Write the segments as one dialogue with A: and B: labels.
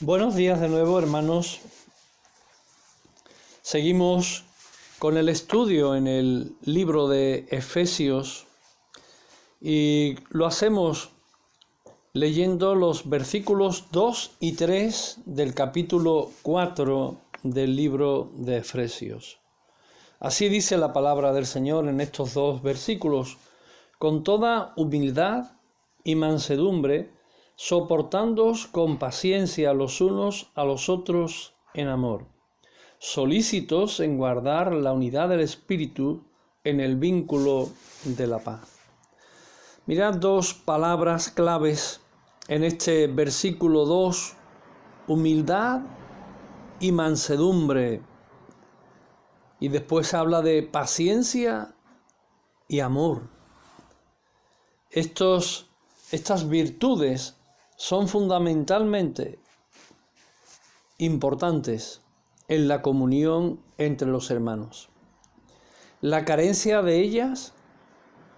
A: Buenos días de nuevo, hermanos. Seguimos con el estudio en el libro de Efesios y lo hacemos leyendo los versículos 2 y 3 del capítulo 4 del libro de Efesios. Así dice la palabra del Señor en estos dos versículos: con toda humildad y mansedumbre, soportándoos con paciencia los unos a los otros en amor, solícitos en guardar la unidad del Espíritu en el vínculo de la paz. Mirad dos palabras claves en este versículo 2, humildad y mansedumbre. Y después habla de paciencia y amor. Estas virtudes son fundamentalmente importantes en la comunión entre los hermanos. La carencia de ellas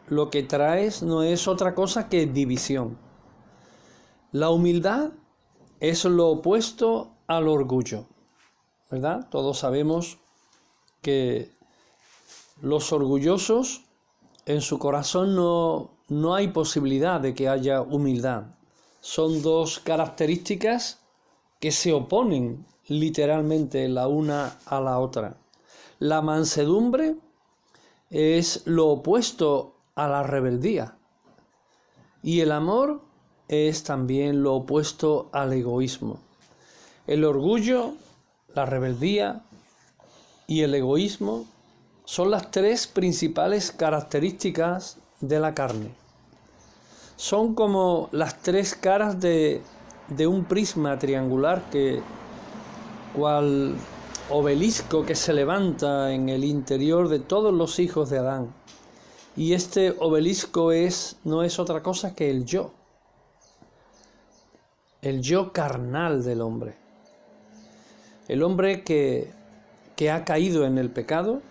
A: lo que trae no es otra cosa que división. La humildad es lo opuesto al orgullo, ¿verdad? Todos sabemos que los orgullosos, en su corazón no hay posibilidad de que haya humildad. Son dos características que se oponen literalmente la una a la otra. La mansedumbre es lo opuesto a la rebeldía y el amor es también lo opuesto al egoísmo. El orgullo, la rebeldía y el egoísmo son las tres principales características de la carne. Son como las tres caras de un prisma triangular cual obelisco que se levanta en el interior de todos los hijos de Adán. Y este obelisco no es otra cosa que el yo carnal del hombre. El hombre que ha caído en el pecado.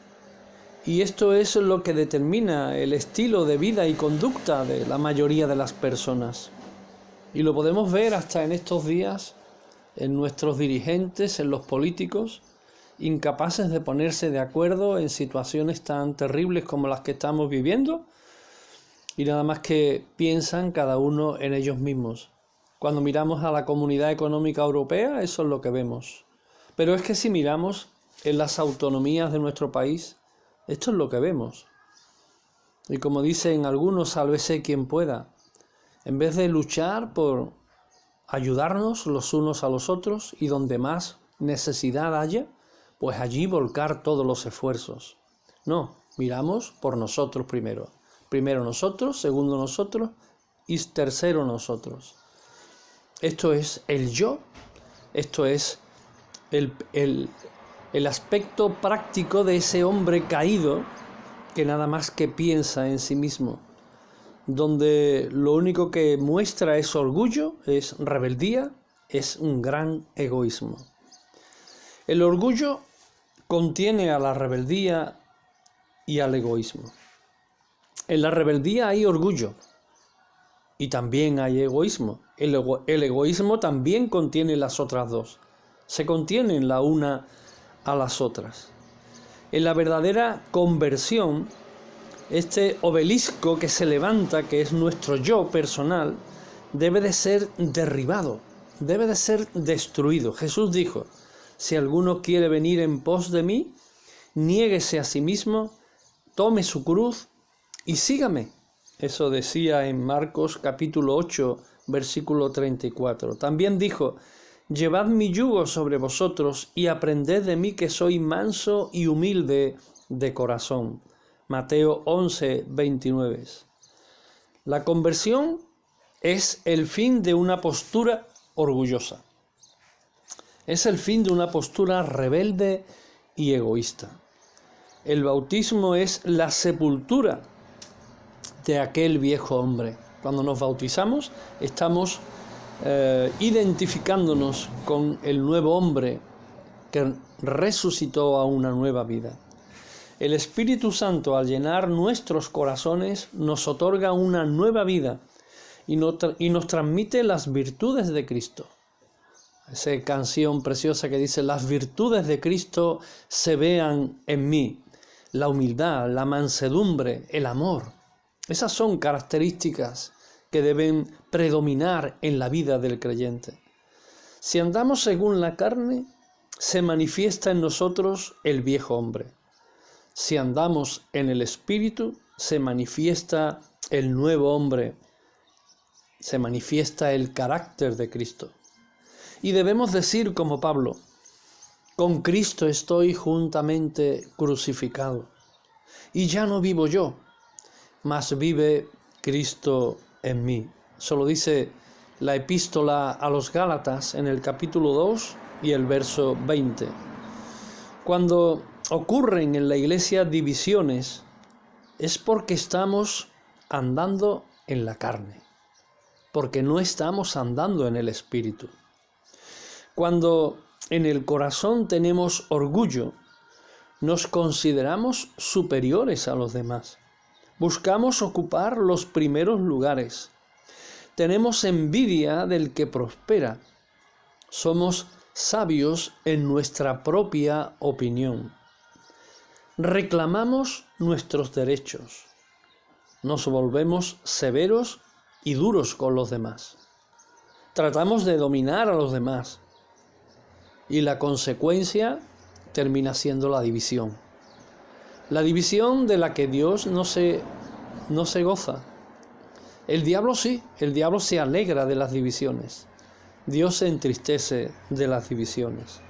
A: Y esto es lo que determina el estilo de vida y conducta de la mayoría de las personas. Y lo podemos ver hasta en estos días en nuestros dirigentes, en los políticos, incapaces de ponerse de acuerdo en situaciones tan terribles como las que estamos viviendo, y nada más que piensan cada uno en ellos mismos. Cuando miramos a la Comunidad Económica Europea, eso es lo que vemos. Pero es que si miramos en las autonomías de nuestro país, esto es lo que vemos. Y como dicen algunos, sálvese quien pueda. En vez de luchar por ayudarnos los unos a los otros y donde más necesidad haya, pues allí volcar todos los esfuerzos. No, miramos por nosotros primero. Primero nosotros, segundo nosotros y tercero nosotros. Esto es el yo, esto es el aspecto práctico de ese hombre caído que nada más que piensa en sí mismo, donde lo único que muestra es orgullo, es rebeldía, es un gran egoísmo. El orgullo contiene a la rebeldía y al egoísmo. En la rebeldía hay orgullo y también hay egoísmo. El egoísmo también contiene las otras dos. Se contienen la una a las otras. En la verdadera conversión, este obelisco que se levanta, que es nuestro yo personal, debe de ser derribado, debe de ser destruido. Jesús dijo: si alguno quiere venir en pos de mí, niéguese a sí mismo, tome su cruz y sígame. Eso decía en Marcos capítulo 8, versículo 34. También dijo: llevad mi yugo sobre vosotros y aprended de mí, que soy manso y humilde de corazón. Mateo 11, 29. La conversión es el fin de una postura orgullosa. Es el fin de una postura rebelde y egoísta. El bautismo es la sepultura de aquel viejo hombre. Cuando nos bautizamos, estamos identificándonos con el nuevo hombre que resucitó a una nueva vida. El Espíritu Santo, al llenar nuestros corazones, nos otorga una nueva vida y nos transmite las virtudes de Cristo. Esa canción preciosa que dice: las virtudes de Cristo se vean en mí. La humildad, la mansedumbre, el amor. Esas son características que deben predominar en la vida del creyente. Si andamos según la carne, se manifiesta en nosotros el viejo hombre. Si andamos en el Espíritu, se manifiesta el nuevo hombre, se manifiesta el carácter de Cristo. Y debemos decir como Pablo: con Cristo estoy juntamente crucificado, y ya no vivo yo, mas vive Cristo en mí. Eso lo dice la epístola a los Gálatas en el capítulo 2 y el verso 20. Cuando ocurren en la iglesia divisiones, es porque estamos andando en la carne, porque no estamos andando en el Espíritu. Cuando en el corazón tenemos orgullo, nos consideramos superiores a los demás. Buscamos ocupar los primeros lugares. Tenemos envidia del que prospera. Somos sabios en nuestra propia opinión. Reclamamos nuestros derechos. Nos volvemos severos y duros con los demás. Tratamos de dominar a los demás. Y la consecuencia termina siendo la división. La división de la que Dios no se goza. El diablo sí, el diablo se alegra de las divisiones. Dios se entristece de las divisiones.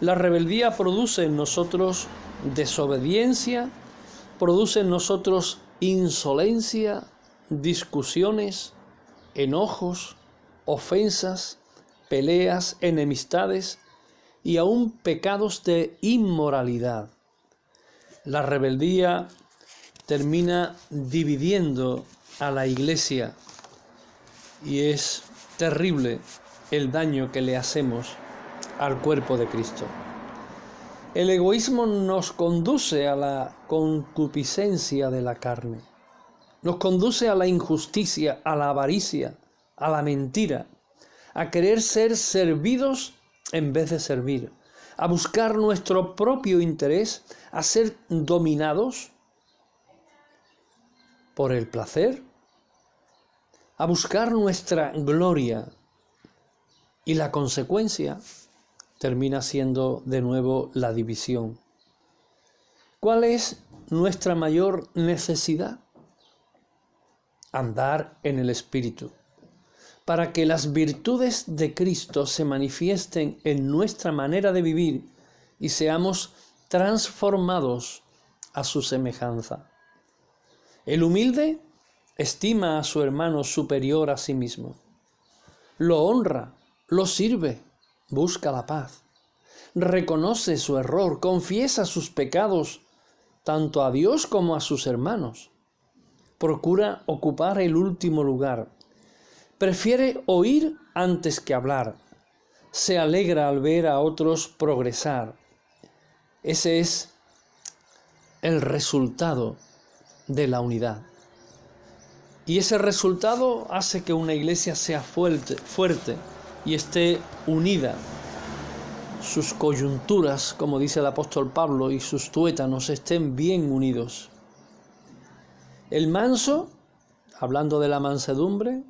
A: La rebeldía produce en nosotros desobediencia, produce en nosotros insolencia, discusiones, enojos, ofensas, peleas, enemistades y aún pecados de inmoralidad. La rebeldía termina dividiendo a la iglesia y es terrible el daño que le hacemos al cuerpo de Cristo. El egoísmo nos conduce a la concupiscencia de la carne, nos conduce a la injusticia, a la avaricia, a la mentira, a querer ser servidos en vez de servir, a buscar nuestro propio interés, a ser dominados por el placer, a buscar nuestra gloria, y la consecuencia termina siendo de nuevo la división. ¿Cuál es nuestra mayor necesidad? Andar en el Espíritu, para que las virtudes de Cristo se manifiesten en nuestra manera de vivir y seamos transformados a su semejanza. El humilde estima a su hermano superior a sí mismo, lo honra, lo sirve, busca la paz, reconoce su error, confiesa sus pecados tanto a Dios como a sus hermanos, procura ocupar el último lugar, prefiere oír antes que hablar, se alegra al ver a otros progresar. Ese es el resultado de la unidad. Y ese resultado hace que una iglesia sea fuerte y esté unida. Sus coyunturas, como dice el apóstol Pablo, y sus tuétanos estén bien unidos. El manso, hablando de la mansedumbre,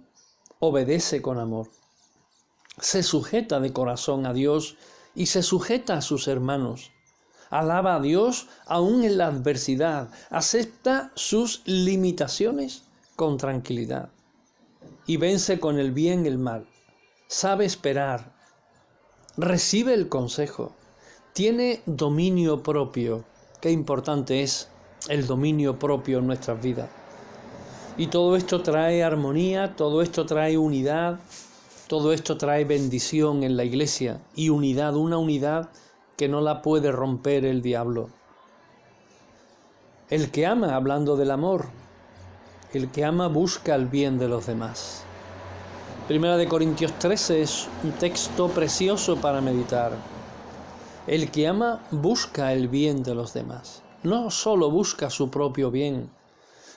A: obedece con amor. Se sujeta de corazón a Dios y se sujeta a sus hermanos. Alaba a Dios aún en la adversidad. Acepta sus limitaciones con tranquilidad. Y vence con el bien el mal. Sabe esperar. Recibe el consejo. Tiene dominio propio. Qué importante es el dominio propio en nuestras vidas. Y todo esto trae armonía, todo esto trae unidad, todo esto trae bendición en la iglesia y unidad, una unidad que no la puede romper el diablo. El que ama, hablando del amor, el que ama busca el bien de los demás. Primera de Corintios 13 es un texto precioso para meditar. El que ama busca el bien de los demás. No solo busca su propio bien.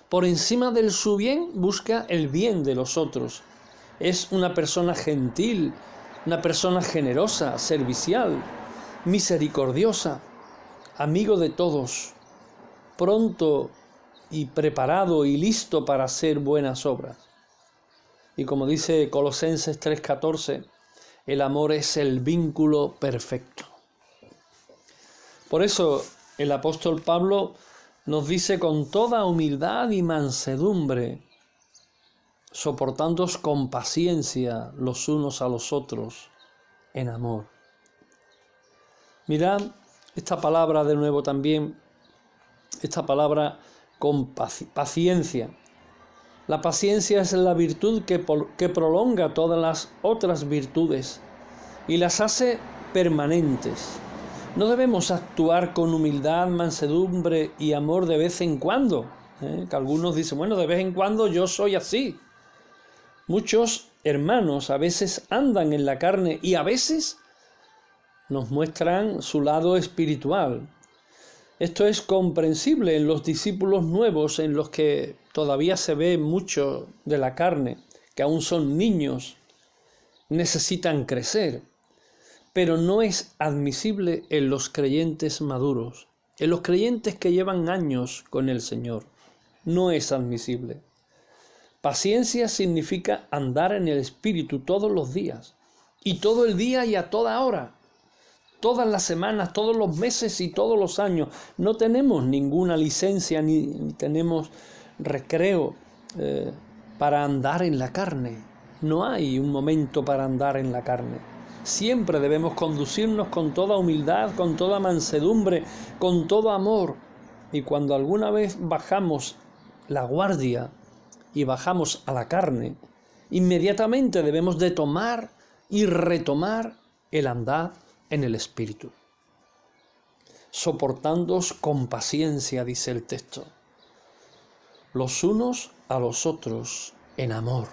A: Por encima del su bien busca el bien de los otros. Es una persona gentil, una persona generosa, servicial, misericordiosa, amigo de todos, pronto y preparado y listo para hacer buenas obras. Y como dice Colosenses 3:14, el amor es el vínculo perfecto. Por eso el apóstol Pablo nos dice con toda humildad y mansedumbre, soportándoos con paciencia los unos a los otros en amor. Mirad esta palabra de nuevo también, esta palabra con paciencia. La paciencia es la virtud que prolonga todas las otras virtudes y las hace permanentes. No debemos actuar con humildad, mansedumbre y amor de vez en cuando. Que algunos dicen, bueno, de vez en cuando yo soy así. Muchos hermanos a veces andan en la carne y a veces nos muestran su lado espiritual. Esto es comprensible en los discípulos nuevos en los que todavía se ve mucho de la carne, que aún son niños, necesitan crecer. Pero no es admisible en los creyentes maduros, en los creyentes que llevan años con el Señor. No es admisible. Paciencia significa andar en el Espíritu todos los días, y todo el día y a toda hora. Todas las semanas, todos los meses y todos los años. No tenemos ninguna licencia ni tenemos recreo para andar en la carne. No hay un momento para andar en la carne. Siempre debemos conducirnos con toda humildad, con toda mansedumbre, con todo amor. Y cuando alguna vez bajamos la guardia y bajamos a la carne, inmediatamente debemos de tomar y retomar el andar en el Espíritu. Soportándoos con paciencia, dice el texto, los unos a los otros en amor.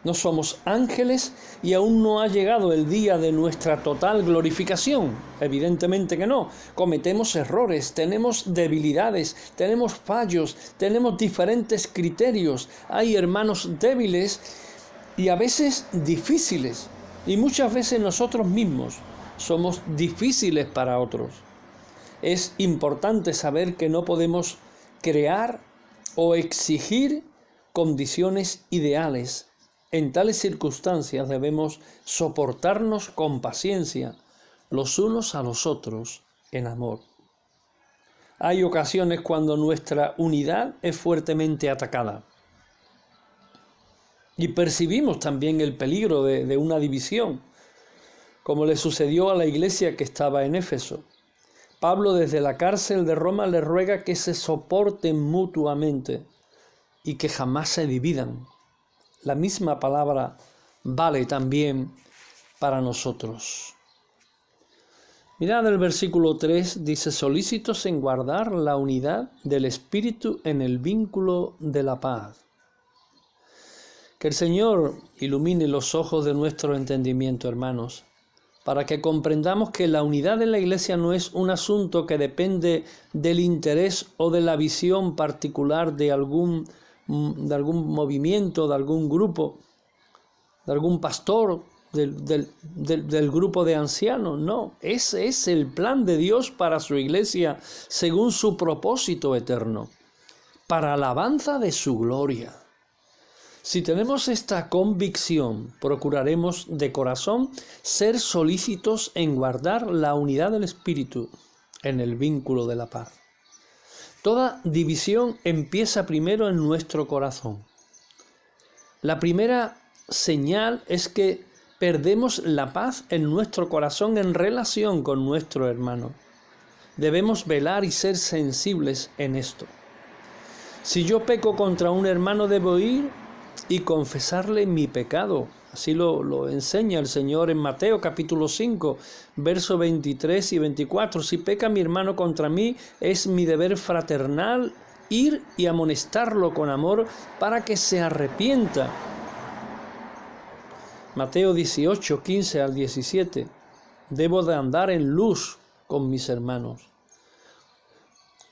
A: No somos ángeles y aún no ha llegado el día de nuestra total glorificación. Evidentemente que no. Cometemos errores, tenemos debilidades, tenemos fallos, tenemos diferentes criterios. Hay hermanos débiles y a veces difíciles. Y muchas veces nosotros mismos somos difíciles para otros. Es importante saber que no podemos crear o exigir condiciones ideales. En tales circunstancias debemos soportarnos con paciencia los unos a los otros en amor. Hay ocasiones cuando nuestra unidad es fuertemente atacada y percibimos también el peligro de una división, como le sucedió a la iglesia que estaba en Éfeso. Pablo desde la cárcel de Roma le ruega que se soporten mutuamente y que jamás se dividan. La misma palabra vale también para nosotros. Mirad el versículo 3, dice, solícitos en guardar la unidad del Espíritu en el vínculo de la paz. Que el Señor ilumine los ojos de nuestro entendimiento, hermanos, para que comprendamos que la unidad de la Iglesia no es un asunto que depende del interés o de la visión particular de algún movimiento, de algún grupo, de algún pastor, del grupo de ancianos. No, ese es el plan de Dios para su Iglesia según su propósito eterno, para alabanza de su gloria. Si tenemos esta convicción, procuraremos de corazón ser solícitos en guardar la unidad del Espíritu en el vínculo de la paz. Toda división empieza primero en nuestro corazón. La primera señal es que perdemos la paz en nuestro corazón en relación con nuestro hermano. Debemos velar y ser sensibles en esto. Si yo peco contra un hermano, debo ir y confesarle mi pecado. Así lo enseña el Señor en Mateo capítulo 5, versos 23 y 24. Si peca mi hermano contra mí, es mi deber fraternal ir y amonestarlo con amor para que se arrepienta. Mateo 18, 15 al 17. Debo de andar en luz con mis hermanos.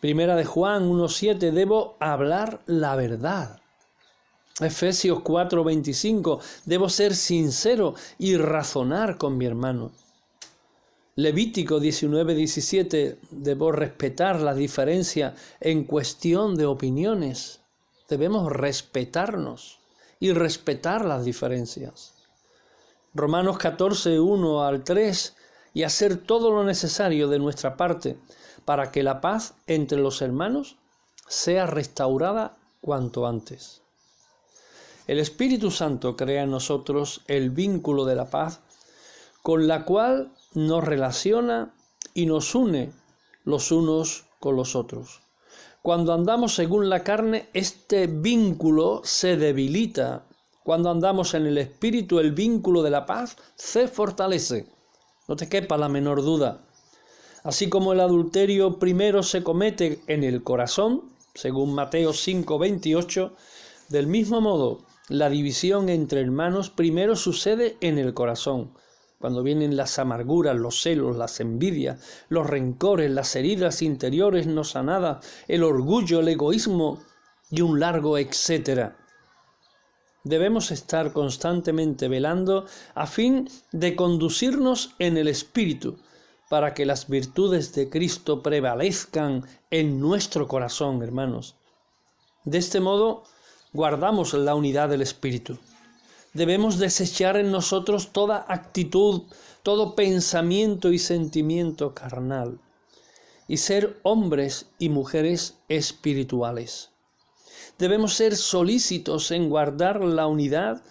A: Primera de Juan 1:7. Debo hablar la verdad. Efesios 4:25, debo ser sincero y razonar con mi hermano. Levítico 19:17, debo respetar la diferencia en cuestión de opiniones. Debemos respetarnos y respetar las diferencias. Romanos 14:1-3, y hacer todo lo necesario de nuestra parte para que la paz entre los hermanos sea restaurada cuanto antes. El Espíritu Santo crea en nosotros el vínculo de la paz, con la cual nos relaciona y nos une los unos con los otros. Cuando andamos según la carne, este vínculo se debilita. Cuando andamos en el Espíritu, el vínculo de la paz se fortalece. No te quepa la menor duda. Así como el adulterio primero se comete en el corazón, según Mateo 5:28, del mismo modo, la división entre hermanos primero sucede en el corazón, cuando vienen las amarguras, los celos, las envidias, los rencores, las heridas interiores no sanadas, el orgullo, el egoísmo y un largo etcétera. Debemos estar constantemente velando a fin de conducirnos en el Espíritu, para que las virtudes de Cristo prevalezcan en nuestro corazón, hermanos. De este modo, guardamos la unidad del Espíritu. Debemos desechar en nosotros toda actitud, todo pensamiento y sentimiento carnal, y ser hombres y mujeres espirituales. Debemos ser solícitos en guardar la unidad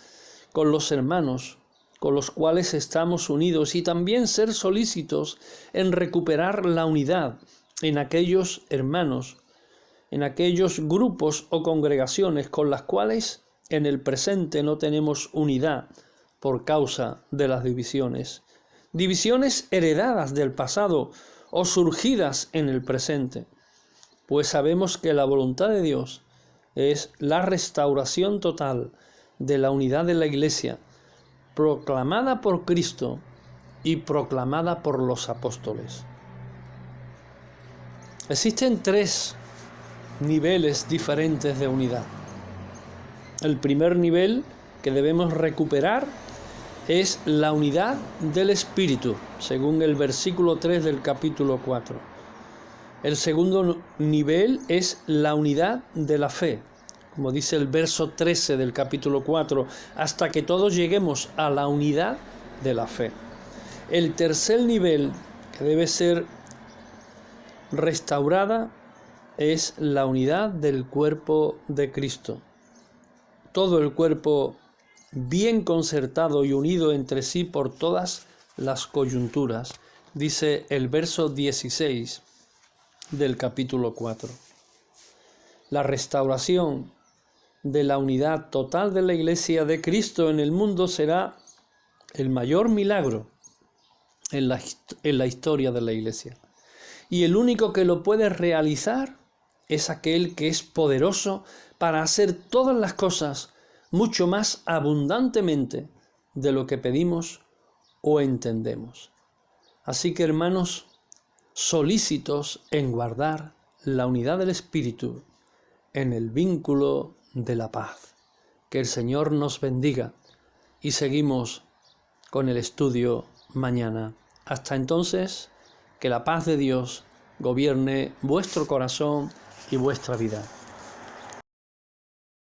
A: con los hermanos con los cuales estamos unidos, y también ser solícitos en recuperar la unidad en aquellos hermanos, en aquellos grupos o congregaciones con las cuales en el presente no tenemos unidad por causa de las divisiones. Divisiones heredadas del pasado o surgidas en el presente, pues sabemos que la voluntad de Dios es la restauración total de la unidad de la Iglesia, proclamada por Cristo y proclamada por los apóstoles. Existen 3 niveles diferentes de unidad. El primer nivel que debemos recuperar es la unidad del Espíritu, según el versículo 3 del capítulo 4. El segundo nivel es la unidad de la fe, como dice el verso 13 del capítulo 4, hasta que todos lleguemos a la unidad de la fe. El tercer nivel que debe ser restaurada es la unidad del cuerpo de Cristo. Todo el cuerpo bien concertado y unido entre sí por todas las coyunturas, dice el verso 16 del capítulo 4. La restauración de la unidad total de la Iglesia de Cristo en el mundo será el mayor milagro en la historia de la Iglesia. Y el único que lo puede realizar es aquel que es poderoso para hacer todas las cosas mucho más abundantemente de lo que pedimos o entendemos. Así que, hermanos, solícitos en guardar la unidad del Espíritu en el vínculo de la paz. Que el Señor nos bendiga y seguimos con el estudio mañana. Hasta entonces, que la paz de Dios gobierne vuestro corazón y vuestra vida.